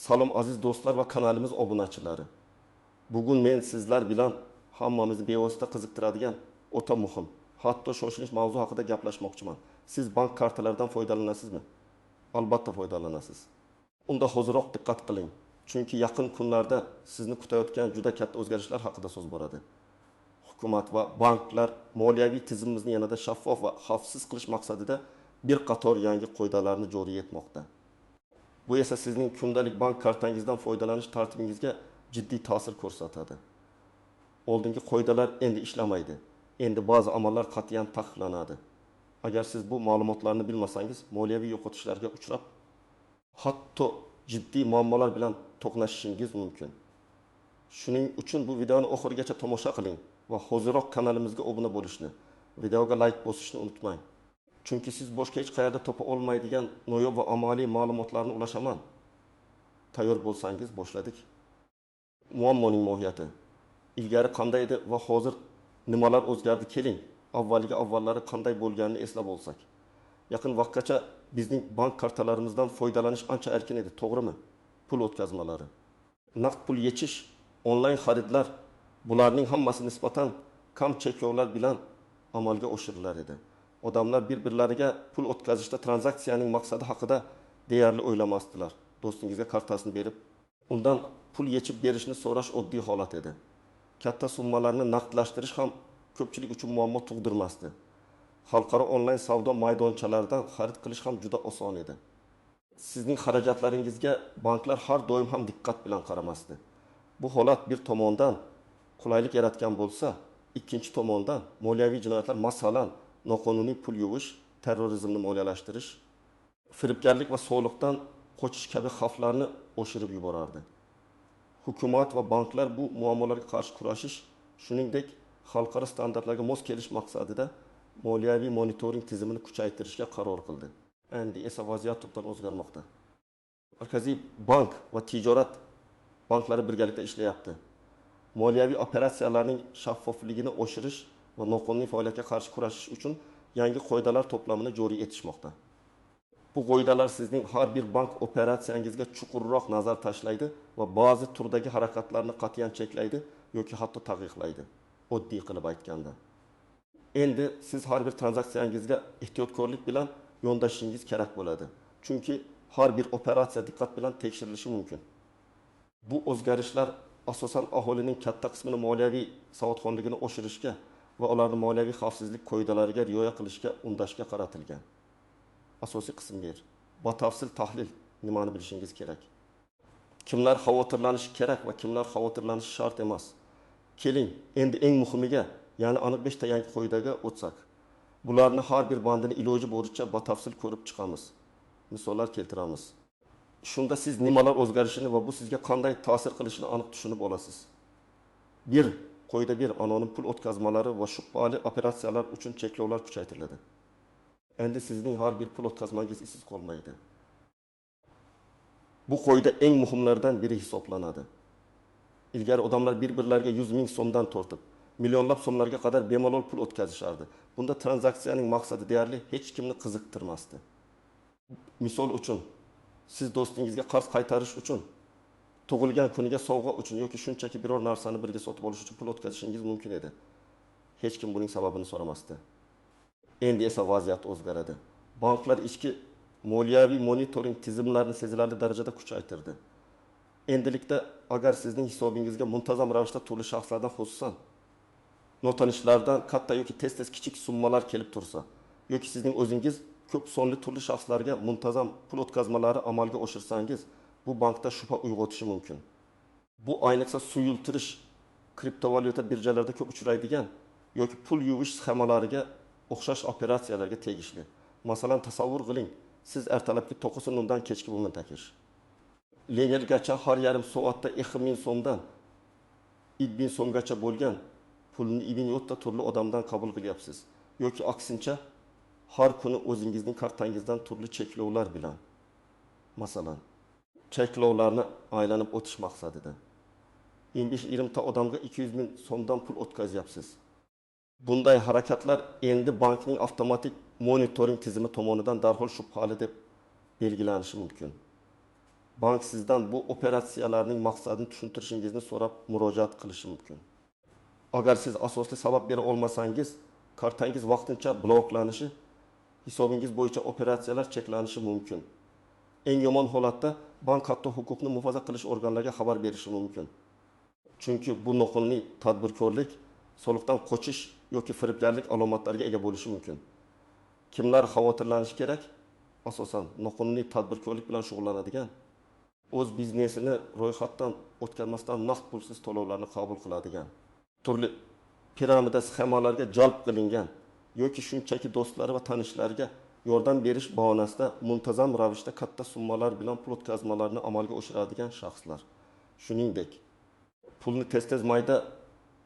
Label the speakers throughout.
Speaker 1: Salom aziz do'stlar va kanalimiz obunachilari. Bugun men sizlar bilan hammamizni bevosita qiziqtiradigan o'ta muhim, hatto shoshilinch mavzu haqida gaplashmoqchiman. Siz bank kartalaridan foydalanasizmi? Albatta foydalanasiz. Unda hoziroq diqqat qiling, chunki yaqin kunlarda sizni kutayotgan juda katta o'zgarishlar haqida so'z boradi. Hukumat va banklar moliyaviy tizimimizni yanada shaffof va xavfsiz qilish maqsadida bir qator yangi qoidalarni joriy etmoqda. Bu esa sizning kundalik bank kartangizdan foydalanish tartibingizga jiddiy ta'sir ko'rsatadi. Oldingi qoidalar endi ishlamaydi. Endi ba'zi amallar qat'iyan taqiqlanadi. Agar siz bu ma'lumotlarni bilmasangiz, moliyaviy yo'qotishlarga uchrab, hatto jiddiy muammolar bilan to'qnashishingiz mumkin. Shuning uchun bu videoni oxirigacha tomosha qiling va hoziroq kanalimizga obuna bo'lishni, videoga like bosishni unutmang. Chunki siz boshqa hech qayerda topa olmaydigan noyob va amaliy ma'lumotlarni ulashaman. Tayyor bo'lsangiz boshladik. Muammoning mohiyati. Ilgari qanday edi va hozir nimalar o'zgardi keling. Avvallari qanday bo'lganini eslab olsak. Yaqin vaqtgacha bizning bank kartalarimizdan foydalanish ancha erkin edi, to'g'rimi? Pul o'tkazmalari, naqd pul yechish, onlayn xaridlar, bularning hammasi nisbatan kam cheklovlar bilan amalga oshirilar edi. Odamlar bir-birlariga pul o'tkazishda tranzaksiyaning maqsadi haqida deyarli o'ylamasdilar. Do'stingizga kartasini berib, undan pul yechib berishni so'rash oddiy holat edi. Katta summalarni naqdlashtirish ham ko'pchilik uchun muammo tug'dirmasdi. Xalqaro onlayn savdo maydonchalaridan xarid qilish ham juda oson edi. Sizning xarajatlaringizga banklar har doim ham diqqat bilan qaramasdi. Bu holat bir tomondan qulaylik yaratgan bo'lsa, ikkinchi tomondan moliyaviy jinoyatlar, masalan, noqonuniy pul yuvish, terrorizmni moliyalashtirish, firibgarlik va soliqdan qochish kabi xavflarni oshirib yuborardi. Hukumat va banklar bu muammolarga qarshi kurashish, shuningdek, xalqaro standartlarga mos kelish maqsadida moliyaviy monitoring tizimini kuchaytirishga qaror qildi. Endi esa vaziyat tubdan o'zgarmoqda. Markaziy bank va tijorat banklari birgalikda ishlayapti. Moliyaviy operatsiyalarning shaffofligini oshirish va noqonuniy faoliyatga qarshi kurashish uchun yangi qoidalar to'plamini joriy etishmoqda. Bu qoidalar sizning har bir bank operatsiyangizga chuqurroq nazar tashlaydi va ba'zi turdagi harakatlarni qat'iyan cheklaydi yoki hatto taqiqlaydi. Oddiy qilib aytganda. Endi siz har bir tranzaksiyangizga ehtiyotkorlik bilan yondashishingiz kerak bo'ladi. Chunki har bir operatsiya diqqat bilan tekshirilishi mumkin. Bu o'zgarishlar asosan aholining katta qismini moliyaviy savodxonligini oshirishga va ularni moliyaviy xavfsizlik qoidalariga rioya qilishga undashga qaratilgan. Asosiy qism 1. Batafsil tahlil. Nimani bilishingiz kerak? Kimlar xavotirlanishi kerak va kimlar xavotirlanishi shart emas? Keling, endi eng muhimiga, ya'ni aniq 5 ta yangi qoidaga o'tsak. Bularni har bir bandini iloji boricha batafsil ko'rib chiqamiz. Misollar keltiramiz. Shunda siz nimalar o'zgarishini va bu sizga qanday ta'sir qilishini aniq tushunib olasiz. 1. Qoida 1. Anonim pul o'tkazmalari va shubhali operatsiyalar uchun cheklovlar kuchaytiriladi. Endi sizning har bir pul o'tkazmangiz izsiz qolmaydi. Bu qoida eng muhimlardan biri hisoblanadi. Ilgari odamlar bir-birlariga 100 ming so'mdan tortib, millionlab so'mlarga qadar bemalol pul o'tkazishardi. Bunda tranzaksiyaning maqsadi deyarli hech kimni qiziqtirmasdi. Misol uchun, siz do'stingizga qarz qaytarish uchun, tug'ilgan kuniga sovg'a uchun yoki shunchaki biror narsani birga sotib olish uchun pul o'tkazishingiz mumkin edi. Hech kim buning sababini so'ramasdi. Endi esa vaziyat o'zgaradi. Banklar ichki moliyaviy monitoring tizimlarini sezilarli darajada kuchaytirdi. Endilikda agar sizning hisobingizga muntazam ravishda turli shaxslardan, xususan notanishlardan katta yoki tez-tez kichik summalar kelib tursa, yoki sizning o'zingiz ko'p sonli turli shaxslarga muntazam pul o'tkazmalari amalga oshirsangiz, bu bankda shubha uyg'otishi mumkin. Bu ayniqsa suyultirish, kriptovalyuta birjalarida ko'p uchraydigan yoki pul yuvish sxemalariga o'xshash operatsiyalarga tegishli. Masalan, tasavvur qiling, siz ertalabki 9:00 kechki 10:00 takish. Lenergacha har yarim soatda 2000 so'mdan 2000 so'mgacha bo'lgan pulni 2000 ta turli odamdan qabul qilyapsiz. Yoki aksincha, har kuni o'zingizning kartangizdan turli cheklovlar bilan, masalan, cheklovlarni aylanib o'tish maqsadida 15-20 ta odamga 200 ming so'mdan pul o'tkazyapsiz. Bunday harakatlar endi bankning avtomatik monitoring tizimi tomonidan darhol shubhali deb belgilanishi mumkin. bank sizdan bu operatsiyalarning maqsadini tushuntirishingizni so'rab murojaat qilishi mumkin. Agar siz asosli sabab bera olmasangiz, kartangiz vaqtincha bloklanishi, hisobingiz bo'yicha operatsiyalar cheklanishi mumkin. Eng yomon holatda bank hatto huquqni muhofaza qilish organlariga xabar berishi mumkin. Chunki bu noqonuniy tadbirkorlik, soliqdan qochish yoki firibgarlik alomatlariga ega bo'lishi mumkin. Kimlar xavotirlanishi kerak? Asosan noqonuniy tadbirkorlik bilan shug'ullanadigan, o'z biznesini ro'yxatdan o'tkazmasdan naqd pulsiz to'lovlarni qabul qiladigan, turli piramida sxemalarga jalb qilingan yoki shunchaki do'stlari va tanishlariga yordam berish bahonasida muntazam ravishda katta summalar bilan pul o'tkazmalarni amalga oshiradigan shaxslar. Shuningdek, pulni tez-tez mayda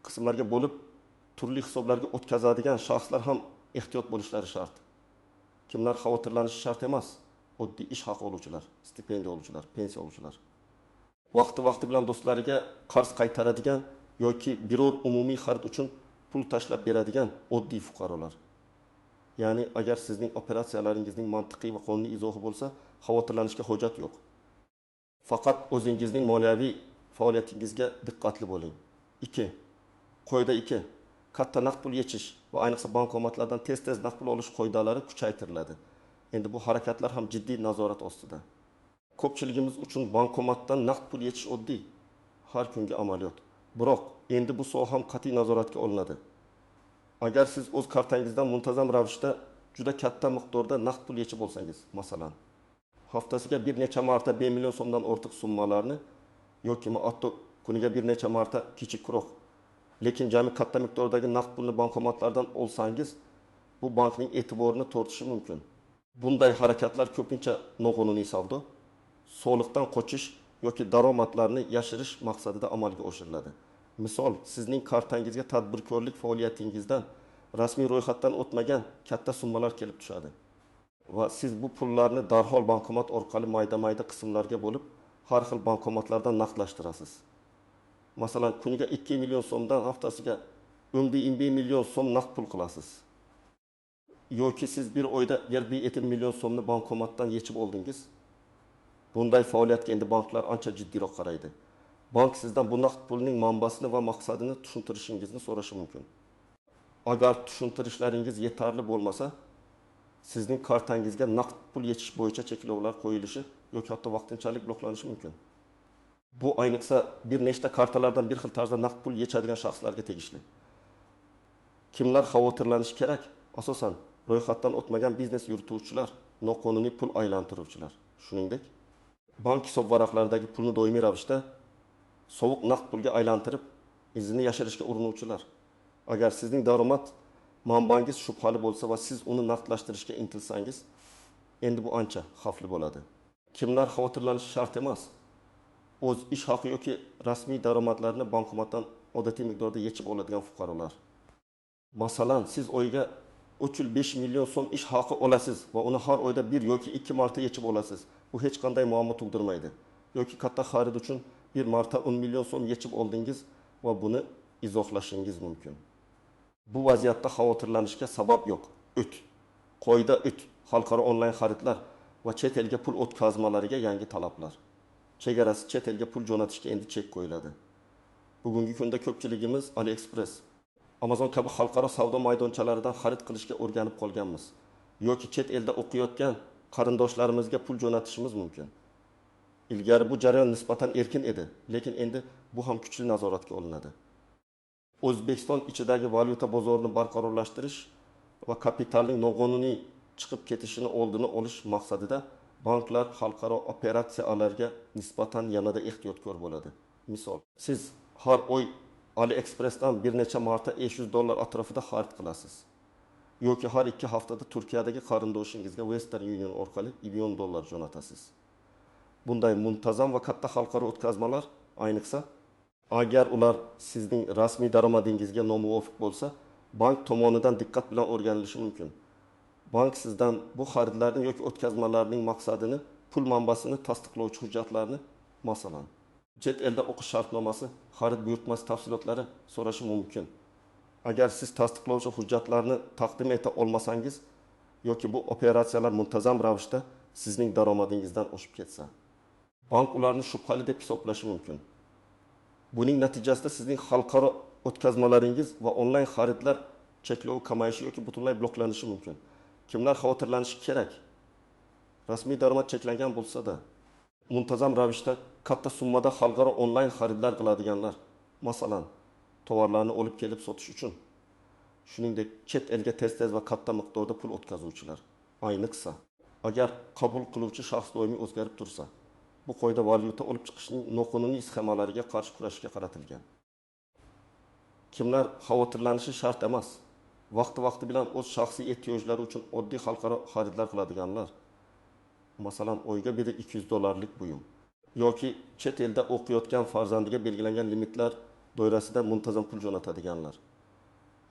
Speaker 1: qismlarga bo'lib, turli hisoblarga o'tkazadigan shaxslar ham ehtiyot bo'lishlari shart. Kimlar xavotirlanishi shart emas? Oddiy ish haqi oluvchilar, stipendiya oluvchilar, pensiya oluvchilar. Vaqti bilan do'stlariga qarz qaytaradigan yoki biror umumiy xarid uchun pul tashlab beradigan oddiy fuqarolar. Ya'ni agar sizning operatsiyalaringizning mantiqiy va qonuniy izohi bo'lsa, xavotirlanishga hojat yo'q. Faqat o'zingizning moliyaviy faoliyatingizga diqqatli bo'ling. 2. Qoida 2. Katta naqd pul yechish va ayniqsa bankomatlardan tez-tez naqd pul olish qoidalari kuchaytiriladi. Endi bu harakatlar ham jiddiy nazorat ostida. Ko'pchiligimiz uchun bankomatdan naqd pul yechish oddiy, har kungi amaliyot. Biroq endi bu soha ham qat'iy nazoratga olinadi. Agar siz o'z kartangizdan muntazam ravishda juda katta miqdorda naqd pul yechib olsangiz, masalan, haftasiga bir necha marta 1 million so'mdan ortiq summalarni yoki hatto kuniga bir necha marta kichikroq, lekin jami katta miqdordagi naqd pulni bankomatlardan olsangiz, bu bankning e'tiborini tortishi mumkin. Bunday harakatlar ko'pincha noqonuniy savdo, soliqdan qochish yoki daromadlarni yashirish maqsadida amalga oshiriladi. Misol, sizning kartangizga tadbirkorlik faoliyatingizdan rasmiy ro'yxatdan o'tmagan katta summalar kelib tushadi va siz bu pullarni darhol bankomat orqali mayda-mayda qismlarga bo'lib, har xil bankomatlardan naqdlashtirasiz. Masalan, kuniga 2 million so'mdan haftasiga 11 million so'm naqd pul qilasiz. Yoki siz bir oyda 1 million so'mni bankomatdan yechib oldingiz. Bunday faoliyatga endi banklar ancha jiddiyroq qaraydi. Bank sizdan bu naqd pulning manbasini va maqsadini tushuntirishingizni so'rashi mumkin. Agar tushuntirishlaringiz yetarli bo'lmasa, sizning kartangizga naqd pul yechish bo'yicha cheklovlar qo'yilishi yoki hatto vaqtinchalik bloklanishi mumkin. Bu ayniqsa bir nechta kartalardan bir xil tarzda naqd pul yechadigan shaxslarga tegishli. Kimlar xavotirlanishi kerak? Asosan ro'yxatdan o'tmagan biznes yurituvchilar, noqonuniy pul aylantiruvchilar. Shuningdek, bank hisob varaqlaridagi pulni doimiy ravishda sovuq naqd pulga aylantirib, izini yashirishga urinuvchilar. Agar sizning daromad manbangiz shubhali bo'lsa va siz uni naqdlashtirishga intilsangiz, endi bu ancha xavfli bo'ladi. Kimlar xavotirlanishi shart emas? O'z ish haqi yoki rasmiy daromadlarini bankomatdan odatiy miqdorda yechib oladigan fuqarolar. Masalan, siz oyiga 3-5 million so'm ish haqi olasiz va uni har oyda 1 yoki 2 marta yechib olasiz. Bu hech qanday muammo tug'dirmaydi. Yoki katta xarid uchun bir marta 10 million so'm yechib oldingiz va buni izohlashingiz mumkin. Bu vaziyatda xavotirlanishga sabab yo'q. Qoida 3. Xalqaro onlayn xaridlar va chet elga pul o'tkazmalariga yangi talablar. Chegarasi chet elga pul jo'natishga endi chek qo'yiladi. Bugungi kunda ko'pchiligimiz AliExpress, Amazon kabi xalqaro savdo maydonchalaridan xarid qilishga o'rganib qolganmiz. Yoki chet elda o'qiyotgan qarindoshlarimizga pul jo'natishimiz mumkin. Ilgari bu jarayon nisbatan erkin edi, lekin endi bu ham kuchli nazoratga olinadi. O'zbekiston ichidagi valyuta bozorini barqarorlashtirish va kapitalning noqonuniy chiqib ketishini oldini olish maqsadida banklar xalqaro operatsiyalarga nisbatan yanada ehtiyotkor bo'ladi. Misol, siz har oy AliExpress'dan bir necha marta $500 atrofida xarid qilasiz. Yoki har 2 haftada Turkiyadagi qarindoshingizga Western Union orqali $1 jo'natasiz. Bunday muntazam va katta xalqaro o'tkazmalar, ayniqsa agar ular sizning rasmiy daromadingizga nomuvofiq bo'lsa, bank tomonidan diqqat bilan o'rganilishi mumkin. Bank sizdan bu xaridlarning yoki o'tkazmalarning maqsadini, pul manbasini tasdiqlovchi hujjatlarni, masalan, chet elda o'qish shartnomasi, xarid buyurtmasi tafsilotlari so'rashi mumkin. Agar siz tasdiqlovchi hujjatlarni taqdim eta olmasangiz yoki bu operatsiyalar muntazam ravishda sizning daromadingizdan oshib ketsa, Bank ularni shubhali deb hisoblashi mumkin. Buning natijasida sizning xalqaro o'tkazmalaringiz va onlayn xaridlar cheklovi kamayishi yoki butunlay bloklanishi mumkin. Kimlar xavotirlanishi kerak? Rasmiy daromad cheklangan bo'lsa-da, muntazam ravishda katta summada xalqaro onlayn xaridlar qiladiganlar, masalan, tovarlarni olib kelib sotish uchun, shuningdek chet elga tez-tez va katta miqdorda pul o'tkazuvchilar, ayniqsa agar qabul qiluvchi shaxs doimiy o'zgarib tursa, bu qoida valyuta olib chiqishning noqonuniy sxemalariga qarshi kurashishga qaratilgan. Kimlar xavotirlanishi shart emas. Vaqti bilan o'z shaxsiy ehtiyojlari uchun oddiy xalqaro xaridlar qiladiganlar, masalan, oyga biri $200 buyum yoki chet elda o'qiyotgan farzandiga belgilangan limitlar doirasida muntazam pul jo'natadiganlar.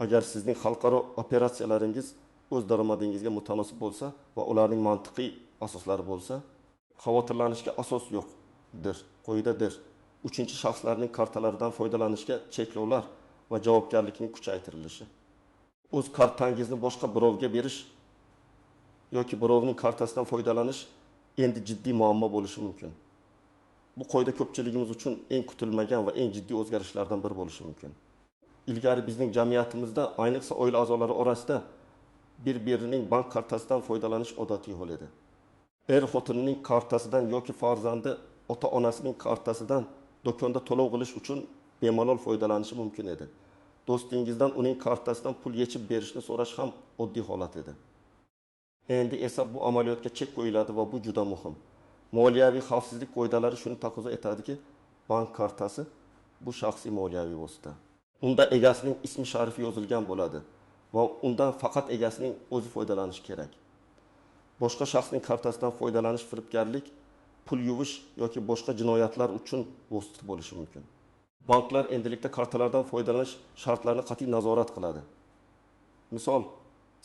Speaker 1: Agar sizning xalqaro operatsiyalaringiz o'z daromadingizga mutanosib bo'lsa va ularning mantiqiy asoslari bo'lsa, xavotirlanishga asos yo'qdir. Qoidadir. Uchinchi shaxslarning kartalaridan foydalanishga cheklovlar va javobgarlikning kuchaytirilishi. O'z kartangizni boshqa birovga berish yoki birovning kartasidan foydalanish endi jiddiy muammo bo'lishi mumkin. Bu qoida ko'pchiligimiz uchun eng kutilmagan va eng jiddiy o'zgarishlardan biri bo'lishi mumkin. Ilgari bizning jamiyatimizda, ayniqsa oila a'zolari orasida bir-birining bank kartasidan foydalanish odatiy yo'l edi. Xotinining kartasidan yoki farzandi ota-onasining kartasidan do'konda to'lov qilish uchun bemalol foydalanishi mumkin edi. Do'stingizdan uning kartasidan pul yechib berishni so'rash ham oddiy holat edi. Endi esa bu amaliyotga chek qo'yiladi va bu juda muhim. Moliyaviy xavfsizlik qoidalari shuni taqozo etadiki, bank kartasi bu shaxsiy moliyaviy vosita. Unda egasining ismi sharifi yozilgan bo'ladi va undan faqat egasining o'zi foydalanishi kerak. Boshqa shaxsning kartasidan foydalanish firibgarlik, pul yuvish yoki boshqa jinoyatlar uchun vosita bo'lishi mumkin. Banklar endilikda kartalardan foydalanish shartlarini qat'iy nazorat qiladi. Misol,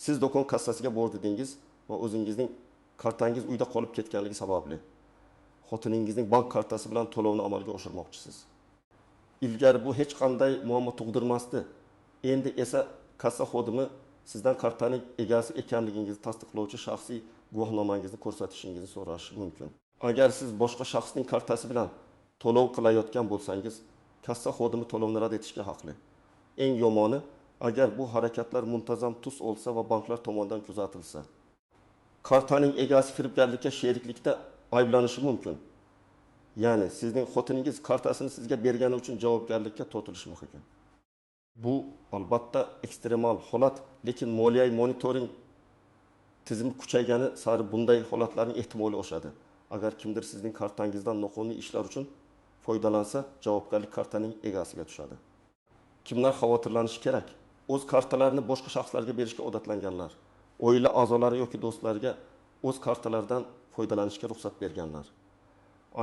Speaker 1: siz do'kon kassasiga bordingiz va o'zingizning kartangiz uyda qolib ketganligi sababli xotiningizning bank kartasi bilan to'lovni amalga oshirmoqchisiz. Ilgari bu hech qanday muammo tug'dirmasdi. Endi esa kassa xodimi sizdan kartaning egasi ekanligingizni tasdiqlovchi shaxsiy guvohnomangizni ko'rsatishingizni so'rashi mumkin. Agar siz boshqa shaxsning kartasi bilan to'lov qilayotgan bo'lsangiz, kassa xodimi to'lovni rad etishga haqli. Eng yomoni, agar bu harakatlar muntazam tus olsa va banklar tomonidan kuzatilsa. Kartaning egasi firibgarlikka sheriklikda ayblanishi mumkin. Ya'ni sizning xotiningiz kartasini sizga bergani uchun javobgarlikka tortilishi mumkin. Bu albatta ekstremal holat, lekin moliyaviy monitoring tizimi kuchaygani sari bunday holatlarning ehtimoli oshadi. Agar kimdir sizning kartangizdan noqonuniy ishlar uchun foydalansa, javobgarlik kartaning egasiga tushadi. Kimlar xavotirlanishi kerak? O'z kartalarini boshqa shaxslarga berishga odatlanganlar, oila a'zolari yoki do'stlariga o'z kartalaridan foydalanishga ruxsat berganlar.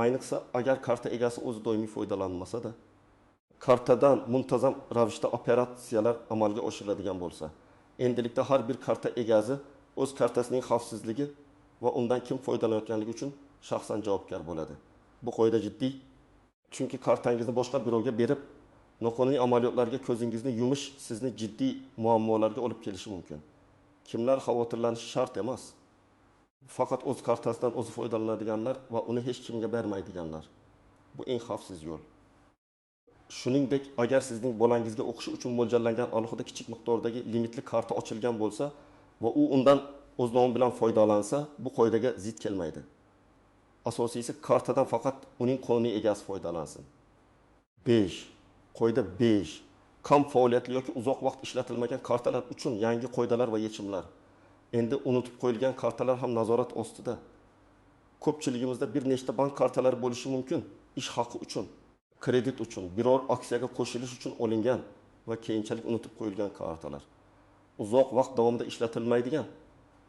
Speaker 1: Ayniqsa, agar karta egasi o'zi doimiy foydalanmasa-da, kartadan muntazam ravishda operatsiyalar amalga oshiriladigan bo'lsa, endilikda har bir karta egasi o'z kartasining xavfsizligi va undan kim foydalanayotganligi uchun shaxsan javobgar bo'ladi. Bu qoida jiddiy, chunki kartangizni boshqa birovga berib, noqonuniy amaliyotlarga ko'zingizni yumish sizni jiddiy muammolarga olib kelishi mumkin. Kimlar xavotirlanishi shart emas. Faqat o'z kartasidan o'zi foydalanadiganlar va uni hech kimga bermaydiganlar. Bu eng xavfsiz yo'l. Shuningdek, agar sizning bolangizga o'qishi uchun mo'ljallangan alohida kichik miqdordagi limitli karta ochilgan bo'lsa va u undan o'z nomi bilan foydalansa, bu qoidaga zid kelmaydi. Asosiysi, kartadan faqat uning qonuniy egasi foydalansin. 5. Qoida 5. Kam faoliyatli yoki uzoq vaqt ishlatilmagan kartalar uchun yangi qoidalar va yechimlar. Endi unutib qo'yilgan kartalar ham nazorat ostida. Ko'pchiligimizda bir nechta bank kartalari bo'lishi mumkin. Ish haqi uchun, kredit uchun, biror aksiyaga qo'shilish uchun olingan va keyinchalik unutib qo'yilgan kartalar. Uzoq vaqt davomida ishlatilmaydigan,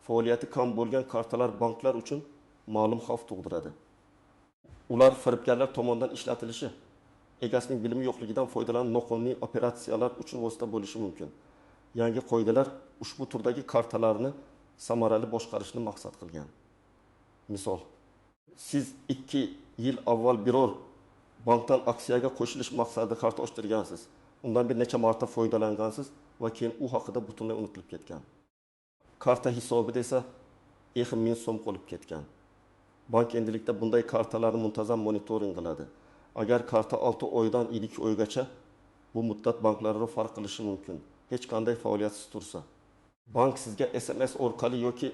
Speaker 1: faoliyati kam bo'lgan kartalar banklar uchun ma'lum xavf tug'diradi. Ular firibgarlar tomonidan ishlatilishi, egasining bilimi yo'qligidan foydalanib noqonuniy operatsiyalar uchun vosita bo'lishi mumkin. Yangi qoidalar ushbu turdagi kartalarni samarali boshqarishni maqsad qilgan. Misol, siz 2 yil avval biror bankdan aksiyaga qo'shilish maqsadida karta ochtirgansiz. Undan bir necha marta foydalangansiz va keyin u haqida butunlay unutilib ketgan. Karta hisobida esa 1000 so'm qolib ketgan. Bank endilikda bunday kartalarni muntazam monitoring qiladi. Agar karta 6 oydan 2 oygacha bu muddat banklararo farq qilishi mumkin. Hech qanday faoliyatsiz tursa. Bank sizga SMS orqali yoki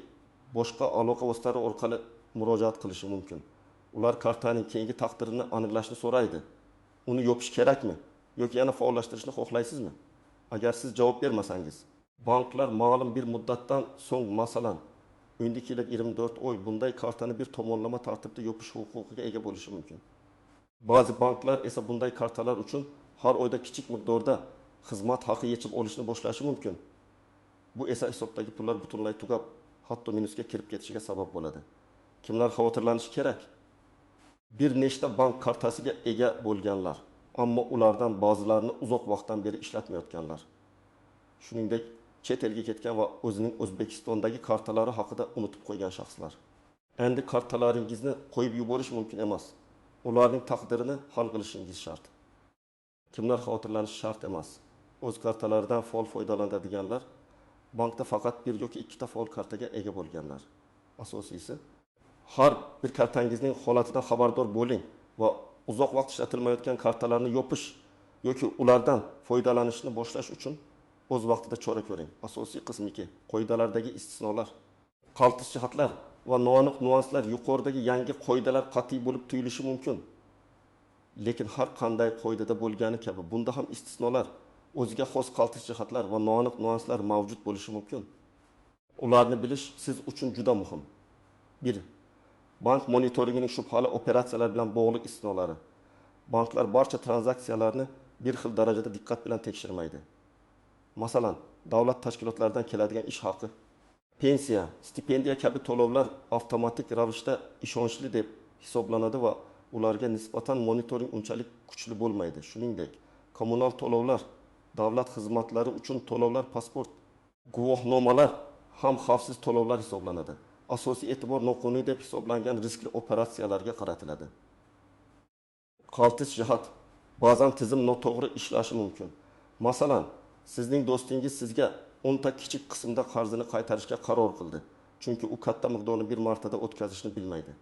Speaker 1: boshqa aloqa vositalari orqali murojaat qilishi mumkin. Ular kartaning keyingi taqdirini aniqlashni so'raydi. Uni yopish kerakmi yoki yana faollashtirishni xohlaysizmi? Agar siz javob bermasangiz, banklar ma'lum bir muddatdan so'ng, masalan, öndeki 24 oy bunday kartani bir tomonlama tartibda yopish huquqiga ega bo'lishi mumkin. Ba'zi banklar esa bunday kartalar uchun har oyda kichik miqdorda xizmat haqi yechib olishni boshlashi mumkin. Bu esa hisobdagi pullar butunlay tugab, hatto minusga kirib ketishiga sabab bo'ladi. Kimlar xavotirlanishi kerak? Bir nechta bank kartasiga ega bo'lganlar, ammo ulardan ba'zilarini uzoq vaqtdan beri ishlatmayotganlar. Shuningdek, chet elga ketgan va o'zining O'zbekistondagi kartalari haqida unutib qo'ygan shaxslar. Endi kartalaringizni qo'yib yuborish mumkin emas. Ularning taqdirini hal qilishingiz shart. Kimlar xavotirlanishi shart emas. O'z kartalaridan faol foydalanadiganlar, bankda faqat bir yoki ikkita faol kartaga ega bo'lganlar. Asosiysi, har bir kartangizning holatidan xabardor bo'ling va uzoq vaqt ishlatilmayotgan kartalarni yopish yoki ulardan foydalanishni boshlash uchun o'z vaqtida chora ko'ring. Asosiy qism 2. Qoidalardagi istisnolar. Qaltis jihatlar va noaniq nuanslar yuqoridagi yangi qoidalar qat'iy bo'lib tuyulishi mumkin. Lekin har qanday qoidada bo'lgani kabi bunda ham istisnolar, o'ziga xos qaltis jihatlar va noaniq nuanslar mavjud bo'lishi mumkin. Ularni bilish siz uchun juda muhim. 1. Bank monitoringining shubhali operatsiyalar bilan bog'liq istisnolari. Banklar barcha tranzaksiyalarni bir xil darajada diqqat bilan tekshirmaydi. Masalan, davlat tashkilotlaridan keladigan ish haqi, pensiya, stipendiya kabi to'lovlar avtomatik ravishda ishonchli deb hisoblanadi va ularga nisbatan monitoring unchalik kuchli bo'lmaydi. Shuningdek, kommunal to'lovlar, davlat xizmatlari uchun to'lovlar, pasport, guvohnomalar ham xavfsiz to'lovlar hisoblanadi. Asosiy e'tibor noqonuniy deb hisoblangan riskli operatsiyalarga qaratiladi. Qaltis jihat. Ba'zan tizim noto'g'ri ishlashi mumkin. Masalan, sizning do'stingiz sizga 10 ta kichik qismda qarzini qaytarishga qaror qildi. Chunki u katta miqdorni bir martada o'tkazishni bilmaydi.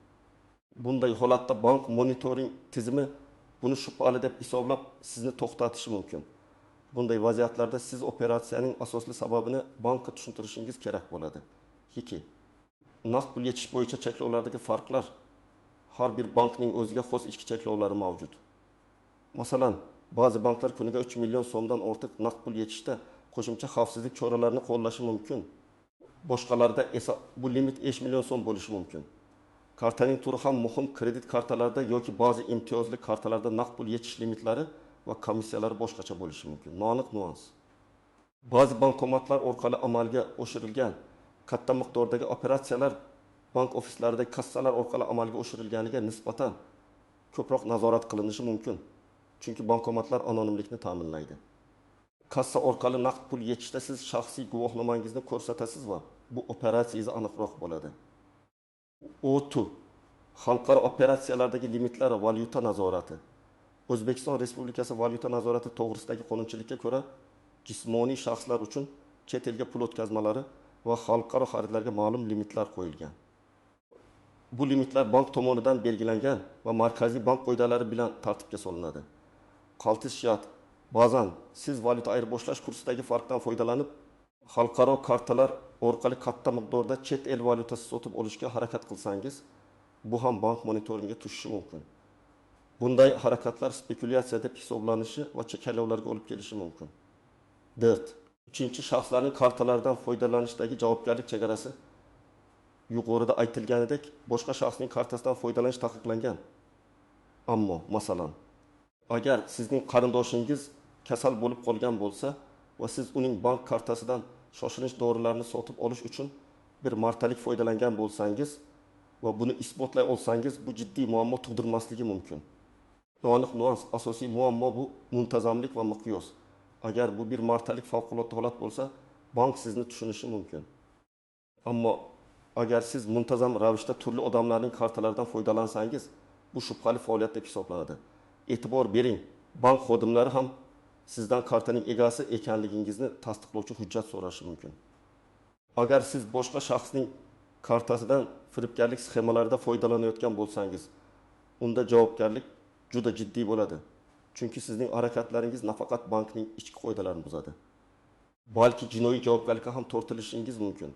Speaker 1: Bunday holatda bank monitoring tizimi buni shubhali deb hisoblab sizni to'xtatishi mumkin. Bunday vaziyatlarda siz operatsiyaning asosli sababini bankka tushuntirishingiz kerak bo'ladi. 2. Naqd pul yechish bo'yicha cheklovlardagi farqlar. Har bir bankning o'ziga xos ichki cheklovlari mavjud. Masalan, ba'zi banklar kuniga 3 million so'mdan ortiq naqd pul yechishda qo'shimcha xavfsizlik choralarini qo'llashi mumkin. Boshqalarida esa bu limit 5 million so'm bo'lishi mumkin. Kartaning turi ham muhim. Kredit kartalarida yoki ba'zi imtiyozli kartalarda naqd pul yechish limitlari va komissiyalari boshqacha bo'lishi mumkin. Noaniq nuans. Ba'zi bankomatlar orqali amalga oshirilgan katta miqdordagi operatsiyalar bank ofislaridagi kassalar orqali amalga oshirilganiga nisbatan ko'proq nazorat qilinishi mumkin. Chunki bankomatlar anonimlikni ta'minlaydi. Kassa orqali naqd pul yechishda siz shaxsiy guvohnomangizni ko'rsatasiz va bu operatsiyangiz aniqroq bo'ladi. O2. Xalqaro operatsiyalardagi limitlar va valyuta nazorati. O'zbekiston Respublikasi valyuta nazorati to'g'risidagi qonunchilikka ko'ra, jismoniy shaxslar uchun chet elga pul o'tkazmalari va xalqaro xaridlarga ma'lum limitlar qo'yilgan. Bu limitlar bank tomonidan belgilangan va markaziy bank qoidalari bilan tartibga solinadi. Qaltis jihat. Ba'zan siz valyuta ayirboshlash kursidagi farqdan foydalanib, xalqaro kartalar orqali katta miqdorda chet el valyutasi sotib olishga harakat qilsangiz, bu ham bank monitoringiga tushishi mumkin. Bunday harakatlar spekulyatsiya deb hisoblanishi va cheklovlarga olib kelishi mumkin. 4. Uchinchi shaxslarning kartalaridan foydalanishdagi javobgarlik chegarasi. Yuqorida aytilganidek, boshqa shaxsning kartasidan foydalanish taqiqlangan. Ammo, masalan, agar sizning qarindoshingiz kasal bo'lib qolgan bo'lsa va siz uning bank kartasidan shoshilinch dorilarni sotib olish uchun bir martalik foydalangan bo'lsangiz va buni isbotlay olsangiz, bu jiddiy muammo tug'dirmasligi mumkin. Noaniq nuans. Asosiy muammo bu muntazamlik va miqyos. Agar bu bir martalik favqulodda holat bo'lsa, bank sizni tushunishi mumkin. Ammo agar siz muntazam ravishda turli odamlarning kartalaridan foydalansangiz, bu shubhali faoliyat deb hisoblanadi. E'tibor bering, bank xodimlari ham sizdan kartaning egasi ekanligingizni tasdiqlovchi hujjat so'rashi mumkin. Agar siz boshqa shaxsning kartasidan firibgarlik sxemalarida foydalanayotgan bo'lsangiz, unda javobgarlik juda jiddiy bo'ladi. Chunki sizning harakatlaringiz nafaqat bankning ichki qoidalarini buzadi, balki jinoiy javobgarlikka ham tortilishingiz mumkin.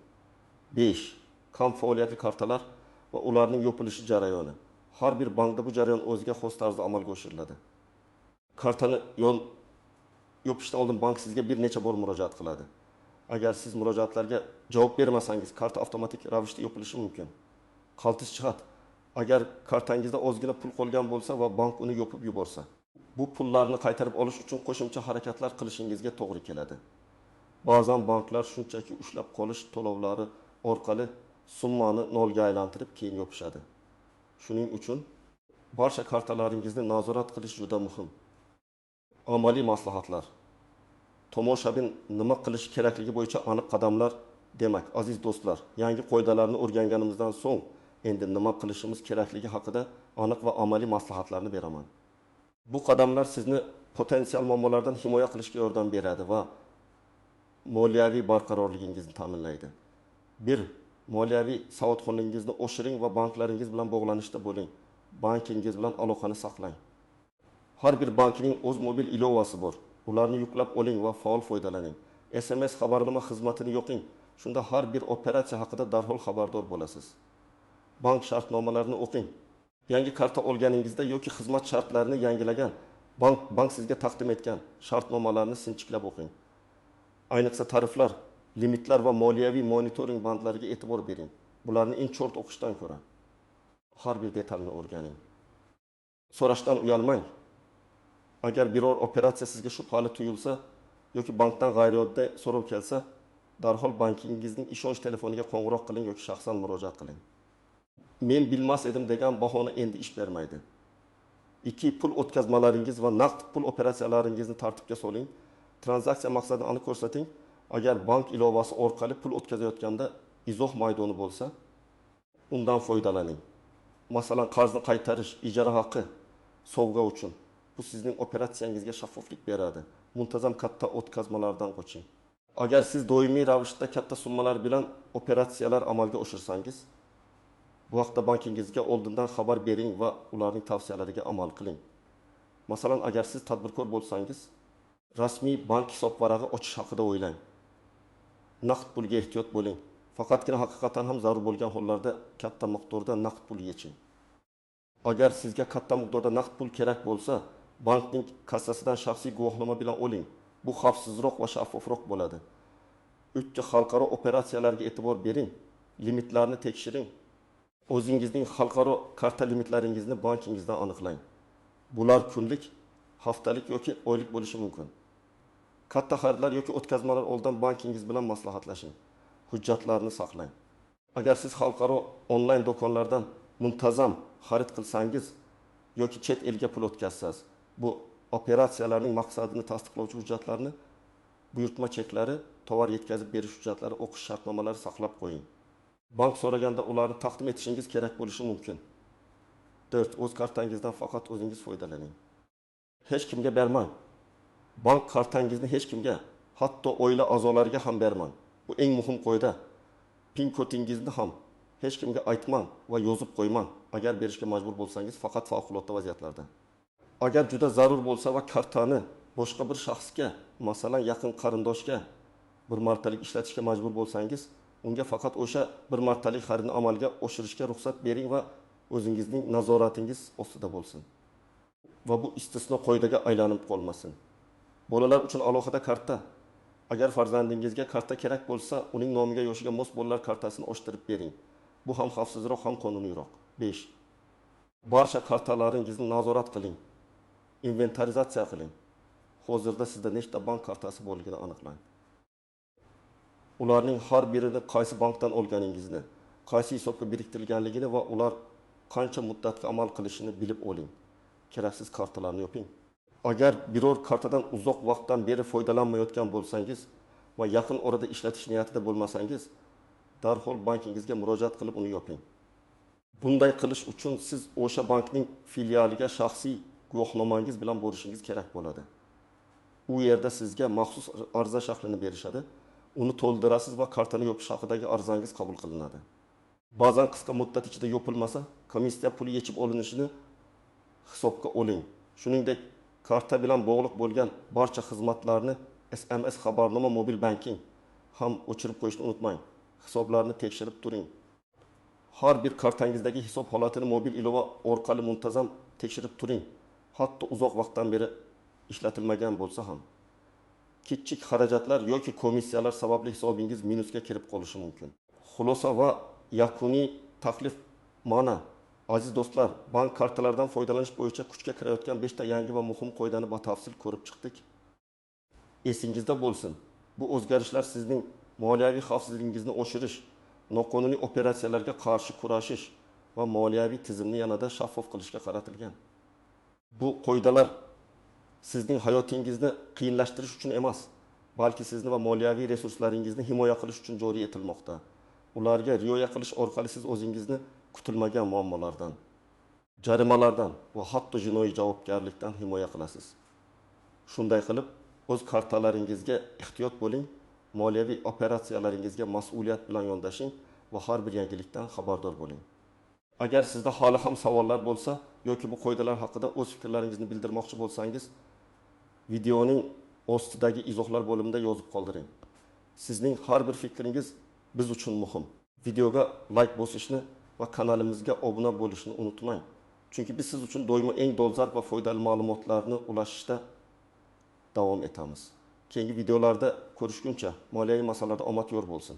Speaker 1: 5. Kam faoliyatli kartalar va ularning yopilishi jarayoni. Har bir bankda bu jarayon o'ziga xos tarzda amalga oshiriladi. Kartani yopishdan oldin bank sizga bir necha bor murojaat qiladi. Agar siz murojaatlarga javob bermasangiz, karta avtomatik ravishda yopilishi mumkin. Qaltis jihat: agar kartangizda ozgina pul qolgan bo'lsa va bank uni yopib yuborsa, bu pullarni qaytarib olish uchun qo'shimcha harakatlar qilishingizga to'g'ri keladi. Ba'zan banklar shunchaki ushlab qolish to'lovlari orqali summani nolga aylantirib keyin yopishadi. Shuning uchun barcha kartalaringizni nazorat qilish juda muhim. Amaliy maslahatlar. Tomoshabin nima qilish kerakligi bo'yicha aniq qadamlar. Demak, aziz do'stlar, yangi qoidalarni o'rganganimizdan so'ng endi nima qilishimiz kerakligi haqida aniq va amaliy maslahatlarni beraman. Bu qadamlar sizni potensial muammolardan himoya qilishga yordam beradi va moliyaviy barqarorligingizni ta'minlaydi. 1. Moliyaviy savodxonligingizni oshiring va banklaringiz bilan bog'lanishda bo'ling. Bankingiz bilan aloqani saqlang. Har bir bankning o'z mobil ilovasi bor. Ularni yuklab oling va faol foydalaning. SMS xabarnoma xizmatini yoqing. Shunda har bir operatsiya haqida darhol xabardor bo'lasiz. Bank shartnomalarini o'qing. Yangi karta olganingizda yoki xizmat shartlarini yangilagan bank sizga taqdim etgan shartnomalarni sinchiklab o'qing. Ayniqsa tariflar, limitlar va moliyaviy monitoring bandlariga e'tibor bering. Bularni inchort o'qishdan ko'ra har bir detalni o'rganing. So'rashdan uyalmang. Agar biror operatsiya sizga shubhali tuyulsa yoki bankdan g'ayrioddiy so'rov kelsa, darhol bankingizning ishonch telefoniga qo'ng'iroq qiling yoki shaxsan murojaat qiling. Men bilmas edim degan bahona endi ish bermaydi. 2. Pul o'tkazmalaringiz va naqd pul operatsiyalaringizni tartibga soling. Tranzaksiya maqsadini aniq ko'rsating. Agar bank ilovasi orqali pul o'tkazayotganda izoh maydoni bo'lsa, undan foydalaning. Masalan, qarzni qaytarish, ijara haqi, sovg'a uchun. Bu sizning operatsiyangizga shaffoflik beradi. Muntazam katta o'tkazmalardan qoching. Agar siz doimiy ravishda katta summalar bilan operatsiyalar amalga oshirsangiz, bu haqda bankingizga oldindan xabar bering va ularning tavsiyalariga amal qiling. Masalan, agar siz tadbirkor bo'lsangiz, rasmiy bank hisob varag'i ochish haqida o'ylang. Naqd pulga ehtiyot bo'ling. Faqatgina haqiqatan ham zarur bo'lgan hollarda katta miqdorda naqd pul yeching. Agar sizga katta miqdorda naqd pul kerak bo'lsa, bankning kassasidan shaxsiy guvohnoma bilan oling. Bu xavfsizroq va shaffofroq bo'ladi. 3. Xalqaro operatsiyalarga e'tibor bering. Limitlarni tekshiring. O'zingizning xalqaro karta limitlaringizni bankingizdan aniqlang. Bular kunlik, haftalik yoki oylik bo'lishi mumkin. Katta xaridlar yoki o'tkazmalar oldidan bankingiz bilan maslahatlashing. Hujjatlarni saqlang. Agar siz xalqaro onlayn do'konlardan muntazam xarid qilsangiz yoki chet elga pul o'tkazsangiz, bu operatsiyalarning maqsadini tasdiqlovchi hujjatlarni, buyurtma cheklari, tovar yetkazib berish hujjatlari, o'qish shartnomalari saqlab qo'ying. Bank so'raganda ularni taqdim etishingiz kerak bo'lishi mumkin. 4. O'z kartangizdan faqat o'zingiz foydalaning. Hech kimga bermang. Bank kartangizni hech kimga, hatto oila a'zolariga ham bermang. Bu eng muhim qoida. PIN kodingizni ham hech kimga aytmang va yozib qo'ymang. Agar berishga majbur bo'lsangiz, faqat favqulodda vaziyatlarda. Agar juda zarur bo'lsa va kartani boshqa bir shaxsga, masalan yaqin qarindoshga bir martalik ishlatishga majbur bo'lsangiz, unga faqat o'sha bir martalik xaridni amalga oshirishga ruxsat bering va o'zingizning nazoratingiz ostida bo'lsin. Va bu istisno qoidaga aylanib qolmasin. Bolalar uchun alohida karta. Agar farzandingizga karta kerak bo'lsa, uning nomiga yoshiga mos bolalar kartasini ochtirib bering. Bu ham xavfsizroq, ham qonuniyroq. 5. Barcha kartalaringizni nazorat qiling. Inventarizatsiya qiling. Hozirda sizda nechta bank kartasi borligini aniqlang. Ularning har birini qaysi bankdan olganingizni, qaysi hisobga biriktirilganligini va ular qancha muddatga amal qilishini bilib oling. Keraksiz kartalarni yoping. Agar biror kartadan uzoq vaqtdan beri foydalanmayotgan bo'lsangiz va yaqin orada ishlatish niyatida bo'lmasangiz, darhol bankingizga murojaat qilib uni yoping. Bunday qilish uchun siz o'sha bankning filialiga shaxsiy guvohnomangiz bilan borishingiz kerak bo'ladi. U yerda sizga maxsus ariza shaklini berishadi. Uni to'ldirasiz va kartani yopish haqidagi arizangiz qabul qilinadi. Ba'zan qisqa muddat ichida yopilmasa, komissiya puli yechib olinishini hisobga oling. Shuningdek, karta bilan bog'liq bo'lgan barcha xizmatlarni SMS xabarnoma, mobil banking ham o'chirib qo'yishni unutmang. Hisoblarni tekshirib turing. Har bir kartangizdagi hisob holatini mobil ilova orqali muntazam tekshirib turing. Hatto uzoq vaqtdan beri ishlatilmagan bo'lsa ham. Kichik xarajatlar yoki komissiyalar sababli hisobingiz minusga kirib qolishi mumkin. Xulosa va yakuniy taklif mana. Aziz do'stlar, bank kartalaridan foydalanish bo'yicha kuchga kirayotgan 5 ta yangi va muhim qoidani batafsil ko'rib chiqdik. Esingizda bo'lsin. Bu o'zgarishlar sizning moliyaviy xavfsizligingizni oshirish, noqonuniy operatsiyalarga qarshi kurashish va moliyaviy tizimni yanada shaffof qilishga qaratilgan. Bu qoidalar sizning hayotingizni qiyinlashtirish uchun emas, balki sizni va moliyaviy resurslaringizni himoya qilish uchun joriy etilmoqda. Ularga rioya qilish orqali siz o'zingizni kutilmagan muammolardan, jarimalardan va hatto jinoiy javobgarlikdan himoya qilasiz. Shunday qilib, o'z kartalaringizga ehtiyot bo'ling, moliyaviy operatsiyalaringizga mas'uliyat bilan yondashing va har bir yangilikdan xabardor bo'ling. Agar sizda hali ham savollar bo'lsa yoki bu qoidalar haqida o'z fikrlaringizni bildirmoqchi bo'lsangiz, videoning ostidagi izohlar bo'limida yozib qoldiring. Sizning har bir fikringiz biz uchun muhim. Videoga like bosishni va kanalimizga obuna bo'lishni unutmang. Chunki biz siz uchun doimo eng dolzarb va foydali ma'lumotlarni ulashishda davom etamiz. Keyingi videolarda ko'rishguncha moliyaviy masalalarda omad yor bo'lsin.